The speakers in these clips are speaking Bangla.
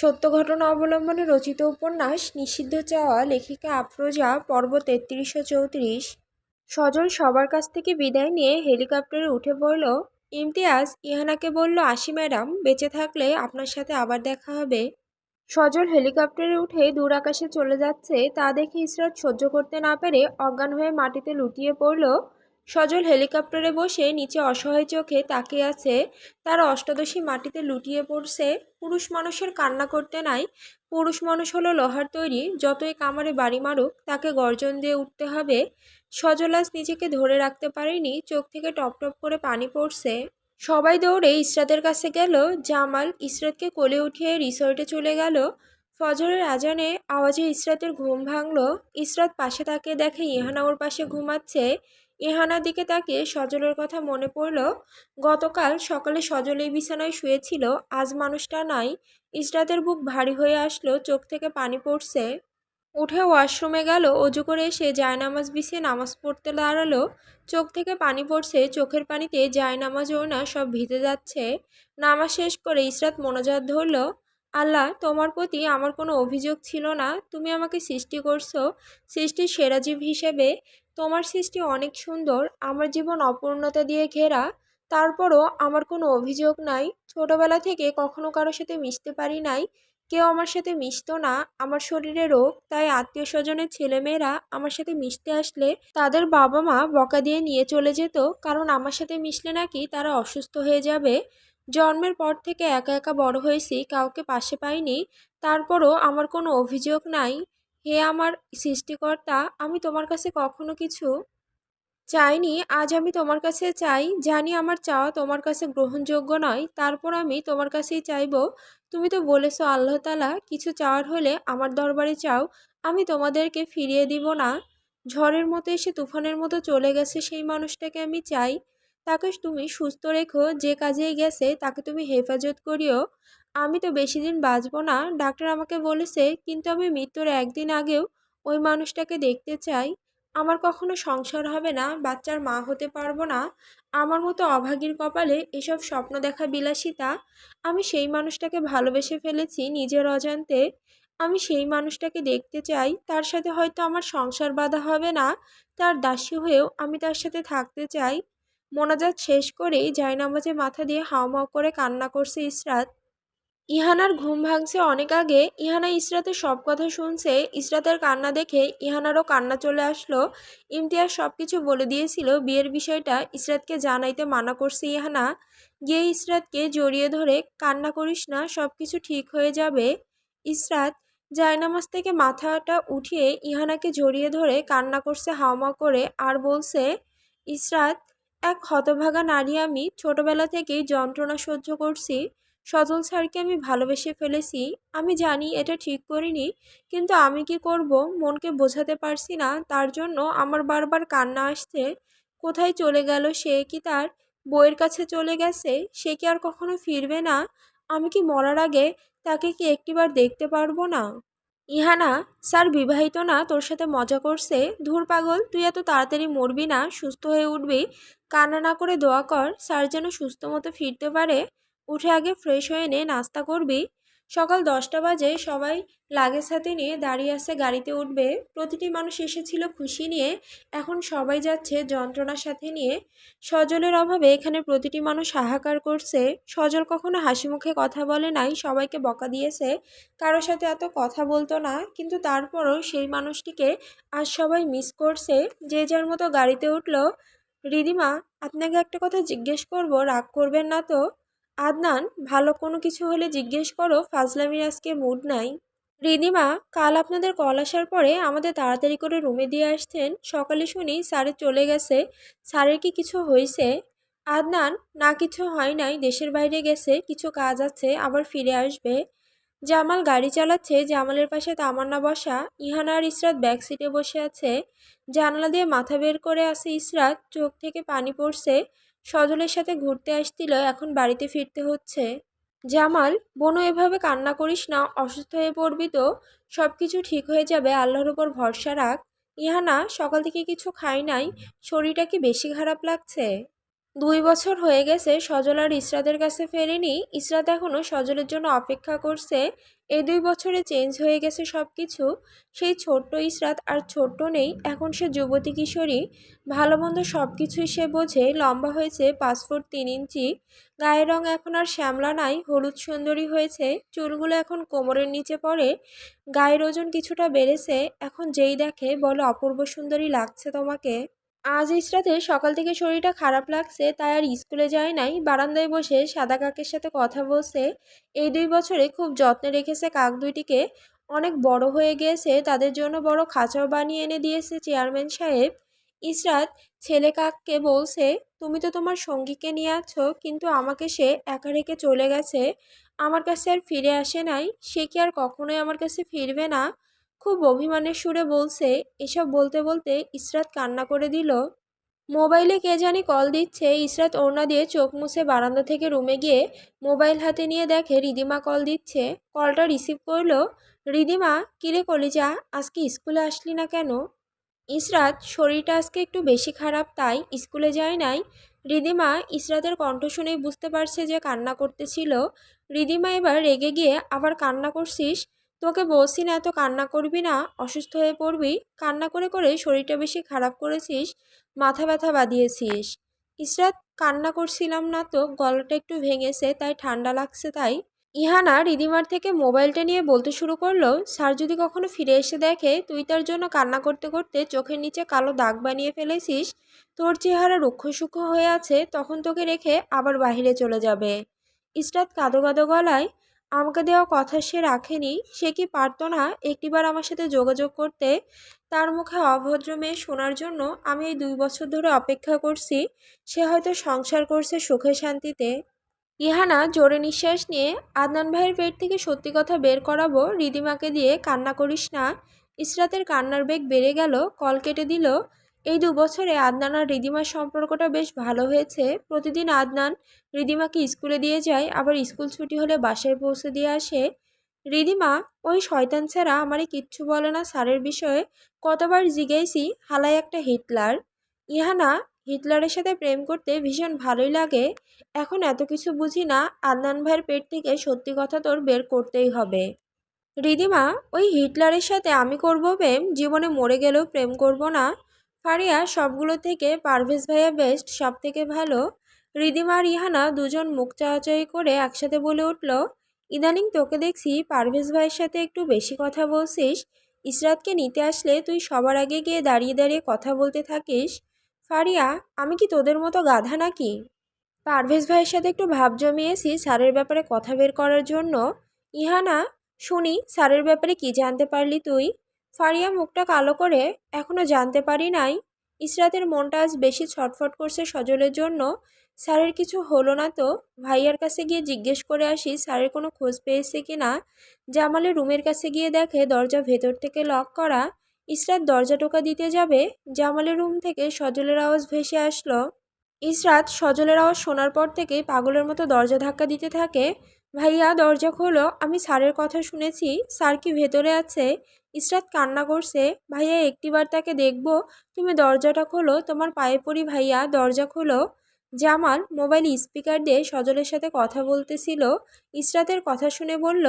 সত্য ঘটনা অবলম্বনে রচিত উপন্যাস নিষিদ্ধ চাওয়া, লেখিকা আফরোজা, পর্ব 3334। সজল সবার কাছ থেকে বিদায় নিয়ে হেলিকপ্টারে উঠে পড়ল। ইমতিয়াজ ইহানাকে বলল, আসি ম্যাডাম, বেঁচে থাকলে আপনার সাথে আবার দেখা হবে। সজল হেলিকপ্টারে উঠে দূর আকাশে চলে যাচ্ছে, তা দেখে ইসরাত সহ্য করতে না পেরে অজ্ঞান হয়ে মাটিতে লুটিয়ে পড়ল। সজল হেলিকপ্টারে বসে নিচে অসহায় চোখে তাকিয়ে আছে। তার অষ্টাদশী মাটিতে লুটিয়ে পড়ছে। পুরুষ মানুষের কান্না করতে নাই। পুরুষ মানুষ হলো লোহার তৈরি, যতই কামারে বাড়ি মারুক তাকে গর্জন দিয়ে উঠতে হবে। সজল আজ নিজেকে ধরে রাখতে পারেনি, চোখ থেকে টপ টপ করে পানি পড়ছে। সবাই দৌড়ে ইসরাতের কাছে গেল। জামাল ইসরাতকে কোলে উঠিয়ে রিসর্টে চলে গেল। ফজরের আজানে আওয়াজে ইসরাতের ঘুম ভাঙল। ইসরাত পাশে তাকিয়ে দেখে ইহানা ওর পাশে ঘুমাচ্ছে। ইহানার দিকে তাকিয়ে সজলের কথা মনে পড়ল। গতকাল সকালে সজল এই বিছানায় শুয়েছিল, আজ মানুষটা নাই। ইসরাতের বুক ভারী হয়ে আসলো, চোখ থেকে পানি পড়ছে। উঠে ওয়াশরুমে গেল, অজু করে এসে জায়নামাজ বিছিয়ে নামাজ পড়তে দাঁড়ালো। চোখ থেকে পানি পড়ছে, চোখের পানিতে জায়নামাজ ওড়না সব ভিজে যাচ্ছে। নামাজ শেষ করে ইসরাত মোনাজাত ধরল। আল্লাহ, তোমার প্রতি আমার কোনো অভিযোগ ছিল না। তুমি আমাকে সৃষ্টি করছো সৃষ্টির সেরা জীব হিসেবে। তোমার সৃষ্টি অনেক সুন্দর, আমার জীবন অপূর্ণতা দিয়ে ঘেরা। তারপরও আমার কোনো অভিযোগ নাই। ছোটবেলা থেকে কখনো কারোর সাথে মিশতে পারি নাই, কেউ আমার সাথে মিশতো না। আমার শরীরে রোগ, তাই আত্মীয় স্বজনের ছেলেমেয়েরা আমার সাথে মিশতে আসলে তাদের বাবা মা বকা দিয়ে নিয়ে চলে যেত, কারণ আমার সাথে মিশলে নাকি তারা অসুস্থ হয়ে যাবে। জন্মের পর থেকে একা একা বড় হয়েছি, কাউকে পাশে পাইনি। তারপরও আমার কোনো অভিযোগ নাই। হে আমার সৃষ্টিকর্তা, আমি তোমার কাছে কখনো কিছু চাইনি, আজ আমি তোমার কাছে চাই। জানি আমার চাওয়া তোমার কাছে গ্রহণযোগ্য নয়, তারপর আমি তোমার কাছেই চাইব। তুমি তো বলেছো আল্লাহ তাআলা, কিছু চাওয়ার হলে আমার দরবারে চাও, আমি তোমাদেরকে ফিরিয়ে দিব না। ঝড়ের মতো এসে তুফানের মতো চলে গেছে সেই মানুষটাকে আমি চাই। তাকে তুমি সুস্থ রেখো, যে কাজেই গেছে তাকে তুমি হেফাজত করিও। আমি তো বেশি দিন বাঁচবো না, ডাক্তার আমাকে বলেছে, কিন্তু আমি মৃত্যুর একদিন আগেও ওই মানুষটাকে দেখতে চাই। আমার কখনো সংসার হবে না, বাচ্চার মা হতে পারবো না। আমার মতো অভাগীর কপালে এসব স্বপ্ন দেখা বিলাসিতা। আমি সেই মানুষটাকে ভালোবেসে ফেলেছি নিজের অজান্তে। আমি সেই মানুষটাকে দেখতে চাই, তার সাথে হয়তো আমার সংসার বাঁধা হবে না, তার দাসী হয়েও আমি তার সাথে থাকতে চাই। মোনাজাত শেষ করেই জায়নামাজে মাথা দিয়ে হাউমাউ করে কান্না করছে ইসরাত। ইহানার ঘুম ভাঙছে অনেক আগে। ইহানা ইসরাতের সব কথা শুনছে। ইসরাতের কান্না দেখে ইহানারও কান্না চলে আসলো। ইমতিয়াজ সবকিছু বলে দিয়েছিল, বিয়ের বিষয়টা ইসরাতকে জানাইতে মানা করছে ইহানা। গিয়ে ইসরাতকে জড়িয়ে ধরে, কান্না করিস না, সবকিছু ঠিক হয়ে যাবে। ইসরাত জায়নামাজ থেকে মাথাটা উঠিয়ে ইহানাকে জড়িয়ে ধরে কান্না করছে হাওমাও করে, আর বলছে, ইসরাত, এক হতভাগা নারী আমি, ছোটবেলা থেকেই যন্ত্রণা সহ্য করছি। সজল স্যারকে আমি ভালোবেসে ফেলেছি। আমি জানি এটা ঠিক করিনি, কিন্তু আমি কি করব, মনকে বোঝাতে পারছি না, তার জন্য আমার বারবার কান্না আসছে। কোথায় চলে গেল সে? কি তার বইয়ের কাছে চলে গেছে? সে কি আর কখনো ফিরবে না? আমি কি মরার আগে তাকে কি একটিবার দেখতে পারবো না? ইহানা, স্যার বিবাহিত না, তোর সাথে মজা করছে। ধুর পাগল, তুই এত তাড়াতাড়ি মরবি না, সুস্থ হয়ে উঠবি। কান্না না করে দোয়া কর, স্যার যেন সুস্থ মতো ফিরতে পারে। উঠে আগে ফ্রেশ হয়ে নে, নাস্তা করবি। সকাল 10টা বাজে, সবাই লাগেজ হাতে নিয়ে দাঁড়িয়ে আছে গাড়িতে উঠবে। প্রতিটি মানুষ এসেছিল খুশি নিয়ে, এখন সবাই যাচ্ছে যন্ত্রণার সাথে নিয়ে। সজলের অভাবে এখানে প্রতিটি মানুষ হাহাকার করছে। সজল কখনো হাসি মুখে কথা বলে নাই, সবাইকে বকা দিয়েছে, কারোর সাথে এত কথা বলতো না, কিন্তু তারপরও সেই মানুষটিকে আজ সবাই মিস করছে। যে যার মতো গাড়িতে উঠল। রিদিমা, আপনাকে একটা কথা জিজ্ঞেস করব, রাগ করবেন না তো? আদনান, ভালো কোনো কিছু হলে জিজ্ঞেস করো, ফাজলামির আজকে মুড নাই। রিদিমা, কাল আপনাদের কল আসার পরে আমাদের তাড়াতাড়ি করে রুমে দিয়ে আসছেন, সকালে শুনি স্যারের চলে গেছে। স্যারের কি কিছু হয়েছে? আদনান, না, কিছু হয় নাই, দেশের বাইরে গেছে, কিছু কাজ আছে, আবার ফিরে আসবে। জামাল গাড়ি চালাচ্ছে, জামালের পাশে তামান্না বসা। ইহানা আর ইসরাত ব্যাক সিটে বসে আছে। জানালা দিয়ে মাথা বের করে আছে ইসরাত, চোখ থেকে পানি পড়ছে। সজলের সাথে ঘুরতে আসছিল, এখন বাড়িতে ফিরতে হচ্ছে। জামাল, বোনও এভাবে কান্না করিস না, অসুস্থ হয়ে পড়বি তো। সব কিছু ঠিক হয়ে যাবে, আল্লাহর উপর ভরসা রাখ। ইহানা, সকাল থেকে কিছু খাই নাই, শরীরটা কি বেশি খারাপ লাগছে? 2 বছর হয়ে গেছে সজল আর ইসরাতের কাছে ফেরেনি। ইসরাত এখনো সজলের জন্য অপেক্ষা করছে। এই 2 বছরে চেঞ্জ হয়ে গেছে সব কিছু। সেই ছোট্ট ইসরাত আর ছোট্ট নেই, এখন সে যুবতী কিশোরী। ভালো মন্দ সব কিছুই সে বোঝে। লম্বা হয়েছে 5 ফুট 3 ইঞ্চি। গায়ের রং এখন আর শ্যামলা নাই, হলুদ সুন্দরী হয়েছে। চুলগুলো এখন কোমরের নিচে পড়ে। গায়ের ওজন কিছুটা বেড়েছে। এখন যেই দেখে বলে, অপূর্ব সুন্দরী লাগছে তোমাকে। আজ ইসরাতের সকাল থেকে শরীরটা খারাপ লাগছে, তাই আর স্কুলে যায় নাই। বারান্দায় বসে সাদা কাকের সাথে কথা বলছে। এই 2 বছরে খুব যত্নে রেখেছে কাক দুইটিকে। অনেক বড় হয়ে গিয়েছে, তাদের জন্য বড় খাঁচাও বানিয়ে এনে দিয়েছে চেয়ারম্যান সাহেব। ইসরাত ছেলে কাককে বলছে, তুমি তো তোমার সঙ্গীকে নিয়ে আছো, কিন্তু আমাকে সে একা রেখে চলে গেছে। আমার কাছে আর ফিরে আসে নাই। সে কি আর কখনোই আমার কাছে ফিরবে না? খুব অভিমানের সুরে বলছে। এসব বলতে বলতে ইসরাত কান্না করে দিল। মোবাইলে কে জানি কল দিচ্ছে। ইসরাত ওড়না দিয়ে চোখ মুছে বারান্দা থেকে রুমে গিয়ে মোবাইল হাতে নিয়ে দেখে রিদিমা কল দিচ্ছে। কলটা রিসিভ করলো। রিদিমা, কিরে কলিজা, আজকে স্কুলে আসলি না কেন? ইসরাত, শরীরটা আজকে একটু বেশি খারাপ, তাই স্কুলে যায় নাই। রিদিমা ইসরাতের কণ্ঠ শুনেই বুঝতে পারছে যে কান্না করতেছিল। রিদিমা এবার রেগে গিয়ে, আবার কান্না করছিস? তোকে বলছি না এত কান্না করবি না, অসুস্থ হয়ে পড়বি। কান্না করে করে শরীরটা বেশি খারাপ করেছিস, মাথা ব্যথা বাঁধিয়েছিস। ইসরাত, কান্না করছিলাম না তো, গলাটা একটু ভেঙেছে, তাই ঠান্ডা লাগছে তাই। ইহানা রিদিমার থেকে মোবাইলটা নিয়ে বলতে শুরু করলো, স্যার যদি কখনো ফিরে এসে দেখে তুই তার জন্য কান্না করতে করতে চোখের নিচে কালো দাগ বানিয়ে ফেলেছিস, তোর চেহারা রুক্ষ সূক্ষ্ম হয়ে আছে, তখন তোকে রেখে আবার বাইরে চলে যাবে। ইসরাত কাঁদো কাঁদো গলায়, আমাকে দেওয়া কথা সে রাখেনি। সে কি পারতো না একটিবার আমার সাথে যোগাযোগ করতে? তার মুখে অভদ্র মেয়ে শোনার জন্য আমি এই 2 বছর ধরে অপেক্ষা করছি। সে হয়তো সংসার করছে সুখে শান্তিতে। ইহানা জোরে নিঃশ্বাস নিয়ে, আদনান ভাইয়ের পেট থেকে সত্যি কথা বের করাবো রিদিমাকে দিয়ে, কান্না করিস না। ইসরাতের কান্নার বেগ বেড়ে গেল, কল কেটে দিল। এই 2 বছরে আদনান আর রিদিমার সম্পর্কটা বেশ ভালো হয়েছে। প্রতিদিন আদনান রিদিমাকে স্কুলে দিয়ে যায়, আবার স্কুল ছুটি হলে বাসায় পৌঁছে দিয়ে আসে। রিদিমা, ওই শয়তান ছাড়া আমারে কিচ্ছু বলে না স্যারের বিষয়ে। কতবার জিজ্ঞেসি, হালাই একটা হিটলার। ইহানা, হিটলারের সাথে প্রেম করতে ভীষণ ভালোই লাগে। এখন এত কিছু বুঝি না, আদনান ভাইয়ের পেট থেকে সত্যি কথা তোর বের করতেই হবে। রিদিমা, ওই হিটলারের সাথে আমি করব প্রেম, জীবনে মরে গেলেও প্রেম করব না। ফারিয়া, সবগুলো থেকে পারভেজ ভাইয়া বেস্ট, সব থেকে ভালো। রিদিমা আর ইহানা দুজন মুখ চাওয়াচাই করে একসাথে বলে উঠল, ইদানিং তোকে দেখছি পারভেজ ভাইয়ের সাথে একটু বেশি কথা বলছিস। ইসরাতকে নিতে আসলে তুই সবার আগে গিয়ে দাঁড়িয়ে দাঁড়িয়ে কথা বলতে থাকিস। ফারিয়া, আমি কি তোদের মতো গাধা নাকি? পারভেজ ভাইয়ের সাথে একটু ভাব জমিয়েছি স্যারের ব্যাপারে কথা বের করার জন্য। ইহানা, শুনি স্যারের ব্যাপারে কি জানতে পারলি তুই? ফারিয়া মুখটা কালো করে, এখনো জানতে পারি নাই। ইসরাতের মনটা আজ বেশি ছটফট করছে সজলের জন্য। স্যারের কিছু হলো না তো? ভাইয়ার কাছে গিয়ে জিজ্ঞেস করে আসি স্যারের কোনো খোঁজ পেয়েছে কি না। জামালের রুমের কাছে গিয়ে দেখে দরজা ভেতর থেকে লক করা। ইসরাত দরজা টোকা দিতে যাবে, জামালের রুম থেকে সজলের আওয়াজ ভেসে আসলো। ইসরাত সজলের আওয়াজ শোনার পর থেকে পাগলের মতো দরজা ধাক্কা দিতে থাকে। ভাইয়া দরজা খোলো, আমি স্যারের কথা শুনেছি, স্যার কি ভেতরে আছে? ইসরাত কান্না করছে, ভাইয়া একটিবার তাকে দেখবো, তুমি দরজাটা খোলো, তোমার পায়ে পড়ি ভাইয়া, দরজা খোলো। জামাল মোবাইল স্পিকার দিয়ে সজলের সাথে কথা বলতেছিল। ইসরাতের কথা শুনে বলল,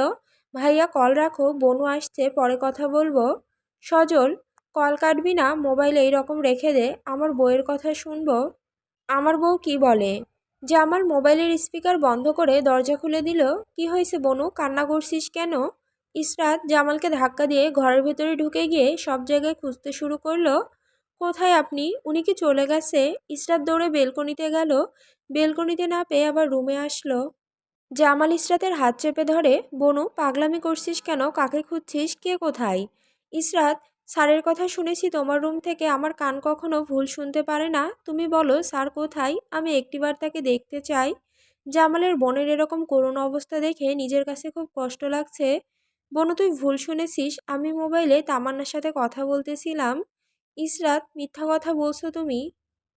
ভাইয়া কল রাখো, বনু আসছে, পরে কথা বলবো। সজল, কল কাটবি না, মোবাইল এই রকম রেখে দে, আমার বউয়ের কথা শুনবো। আমার বউ কি বলে? জামাল মোবাইলের স্পিকার বন্ধ করে দরজা খুলে দিল। কি হয়েছে বনু, কান্না করছিস কেন? ইসরাত জামালকে ধাক্কা দিয়ে ঘরের ভেতরে ঢুকে গিয়ে সব জায়গায় খুঁজতে শুরু করলো। কোথায় আপনি? উনি কি চলে গেছে? ইসরাত দৌড়ে বেলকনিতে গেল। বেলকনিতে না পেয়ে আবার রুমে আসলো। জামাল ইসরাতের হাত চেপে ধরে, বনু পাগলামি করছিস কেন? কাকে খুঁজছিস? কে কোথায়? ইসরাত, স্যারের কথা শুনেছি তোমার রুম থেকে, আমার কান কখনো ভুল শুনতে পারে না। তুমি বলো স্যার কোথায়, আমি একটিবার তাকে দেখতে চাই। জামালের বোনের এরকম করুণ অবস্থা দেখে নিজের কাছে খুব কষ্ট লাগছে। বনু, তুই ভুল শুনেছিস, আমি মোবাইলে তামান্নার সাথে কথা বলতেছিলাম। ইসরাত, মিথ্যা কথা বলছো তুমি।